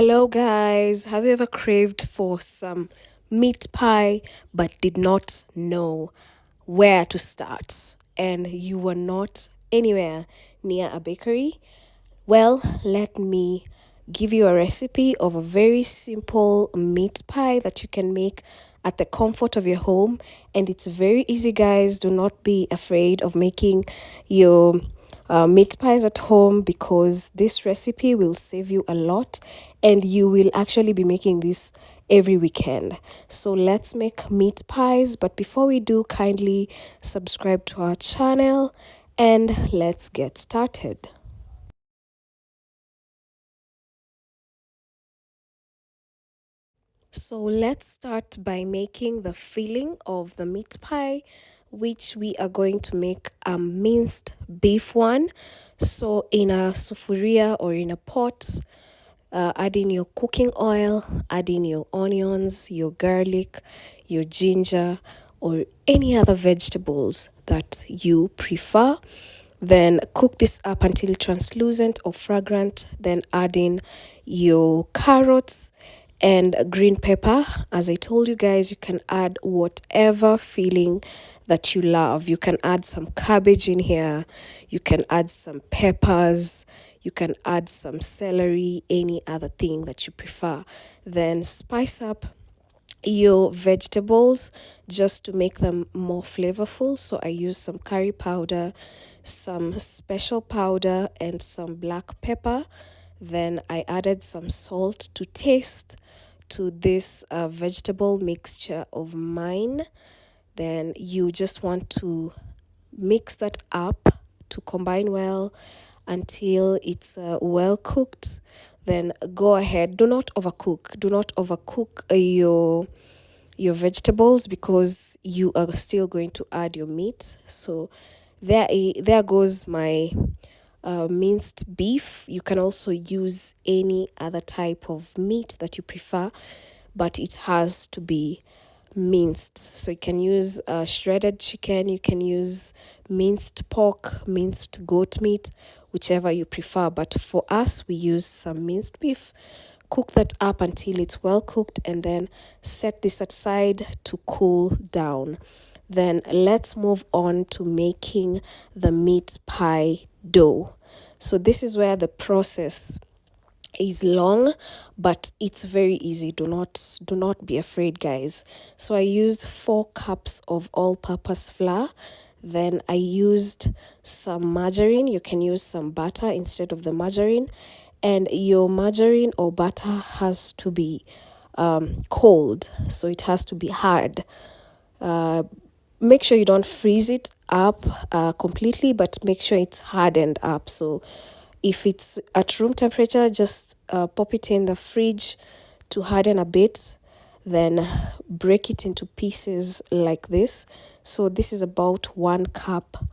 Hello, guys. Have you ever craved for some meat pie but did not know where to start? And you were not anywhere near a bakery? Well, let me give you a recipe of a very simple meat pie that you can make at the comfort of your home. And it's very easy, guys. Do not be afraid of making your meat pies at home because this recipe will save you a lot and you will actually be making this every weekend. So let's make meat pies. But before we do, kindly subscribe to our channel and let's get started. So let's start by making the filling of the meat pie, which we are going to make a minced beef one. So in a sufuria or in a pot, add in your cooking oil, add in your onions, your garlic, your ginger, or any other vegetables that you prefer. Then cook this up until translucent or fragrant. Then add in your carrots and green pepper. As I told you guys, you can add whatever filling that you love. You can add some cabbage in here, you can add some peppers, you can add some celery, any other thing that you prefer. Then spice up your vegetables just to make them more flavorful. So I use some curry powder, some special powder, and some black pepper. Then I added some salt to taste to this vegetable mixture of mine. Then you just want to mix that up to combine well until it's well cooked. Then go ahead, do not overcook your vegetables because you are still going to add your meat. So there goes my minced beef. You can also use any other type of meat that you prefer, but it has to be minced. So you can use shredded chicken, you can use minced pork, minced goat meat, whichever you prefer. But for us, we use some minced beef. Cook that up until it's well cooked and then set this aside to cool down. Then let's move on to making the meat pie dough. So this is where the process is long, but it's very easy. Do not be afraid, guys. So I used 4 cups of all-purpose flour. Then I used some margarine. You can use some butter instead of the margarine, and your margarine or butter has to be cold, so it has to be hard. Make sure you don't freeze it up completely, but make sure it's hardened up. So if it's at room temperature, just pop it in the fridge to harden a bit, then break it into pieces like this. So this is about 1 cup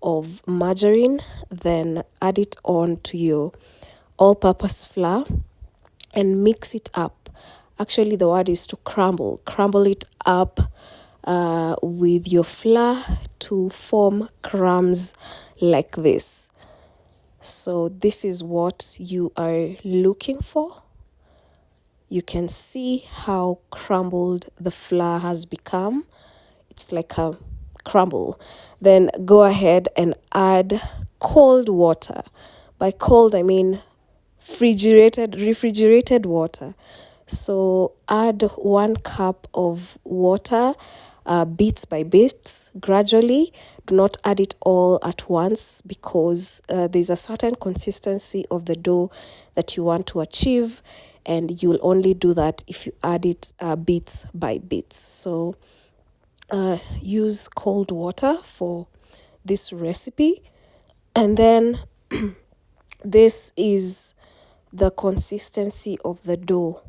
of margarine. Then add it on to your all-purpose flour and mix it up. Actually, the word is to crumble. Crumble it up with your flour to form crumbs like this. So this is what you are looking for. You can see how crumbled the flour has become. It's like a crumble. Then go ahead and add cold water. By cold, I mean refrigerated water. So add 1 cup of water, bits by bits, gradually. Do not add it all at once because there's a certain consistency of the dough that you want to achieve, and you'll only do that if you add it bits by bits. So use cold water for this recipe. And then this is the consistency of the dough.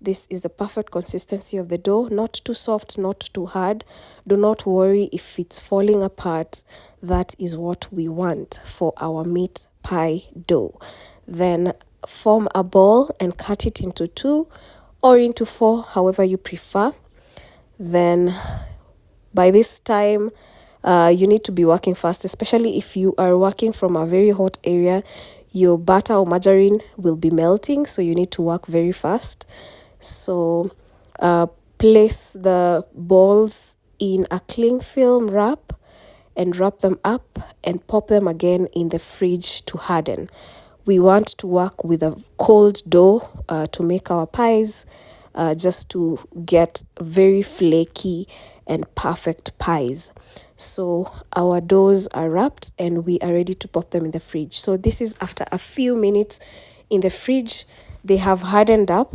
This is the perfect consistency of the dough, not too soft, not too hard. Do not worry if it's falling apart. That is what we want for our meat pie dough. Then form a ball and cut it into 2 or into 4, however you prefer. Then by this time, you need to be working fast, especially if you are working from a very hot area. your butter or margarine will be melting, so you need to work very fast. So place the balls in a cling film wrap and wrap them up and pop them again in the fridge to harden. We want to work with a cold dough to make our pies, just to get very flaky and perfect pies. So our doughs are wrapped and we are ready to pop them in the fridge. So this is after a few minutes in the fridge. They have hardened up.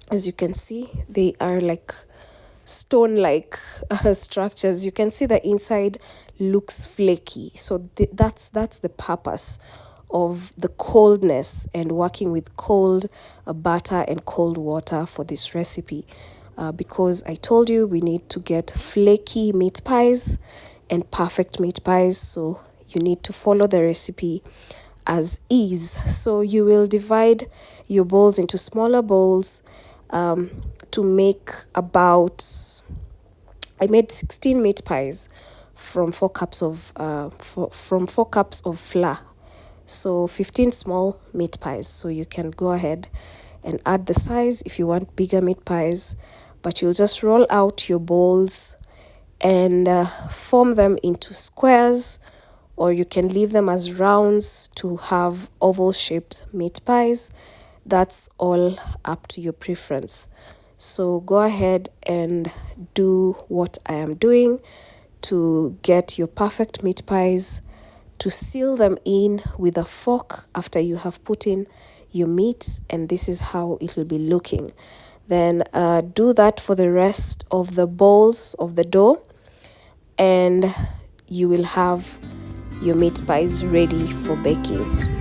As you can see, they are like stone-like structures. You can see the inside looks flaky. So that's the purpose of the coldness and working with cold butter and cold water for this recipe. Because I told you we need to get flaky meat pies and perfect meat pies. So you need to follow the recipe as is. So you will divide your bowls into smaller bowls to make about, I made 16 meat pies from 4 cups of from 4 cups of flour. So 15 small meat pies. So you can go ahead and add the size if you want bigger meat pies, but you'll just roll out your bowls and form them into squares, or you can leave them as rounds to have oval shaped meat pies. That's all up to your preference. So go ahead and do what I am doing to get your perfect meat pies, to seal them in with a fork after you have put in your meat, and this is how it will be looking. Then do that for the rest of the bowls of the dough, and you will have your meat pies ready for baking.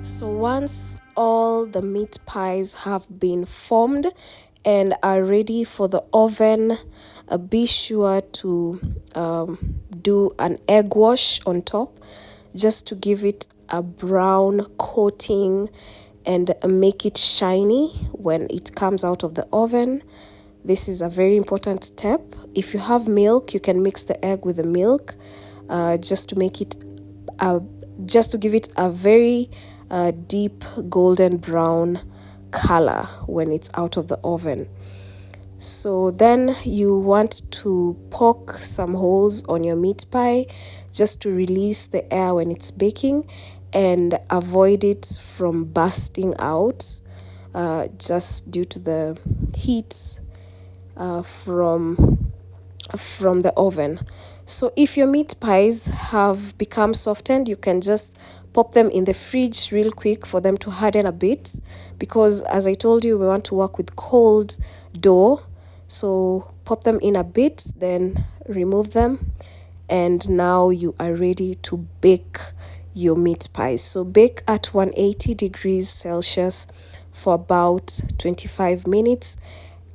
So once all the meat pies have been formed and are ready for the oven, be sure to do an egg wash on top, just to give it a brown coating and make it shiny when it comes out of the oven. This is a very important step. If you have milk, you can mix the egg with the milk, just to make it just to give it a very deep golden brown color when it's out of the oven. So then you want to poke some holes on your meat pie just to release the air when it's baking and avoid it from bursting out, just due to the heat from the oven. So if your meat pies have become softened, you can just pop them in the fridge real quick for them to harden a bit, because as I told you, we want to work with cold dough. So pop them in a bit, then remove them, and now you are ready to bake your meat pies. So bake at 180 degrees Celsius for about 25 minutes,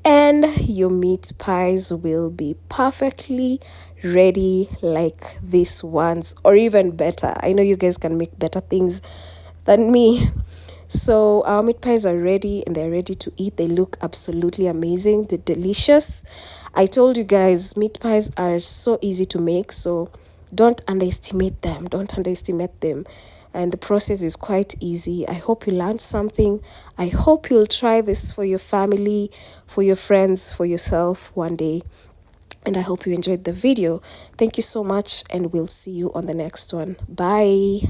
and your meat pies will be perfectly ready like these ones, or even better. I know you guys can make better things than me. So our meat pies are ready and they're ready to eat. They look absolutely amazing. They're delicious. I told you guys, meat pies are so easy to make, so don't underestimate them. Don't underestimate them. And the process is quite easy. I hope you learned something. I hope you'll try this for your family, for your friends, for yourself one day. And I hope you enjoyed the video. Thank you so much, and we'll see you on the next one. Bye.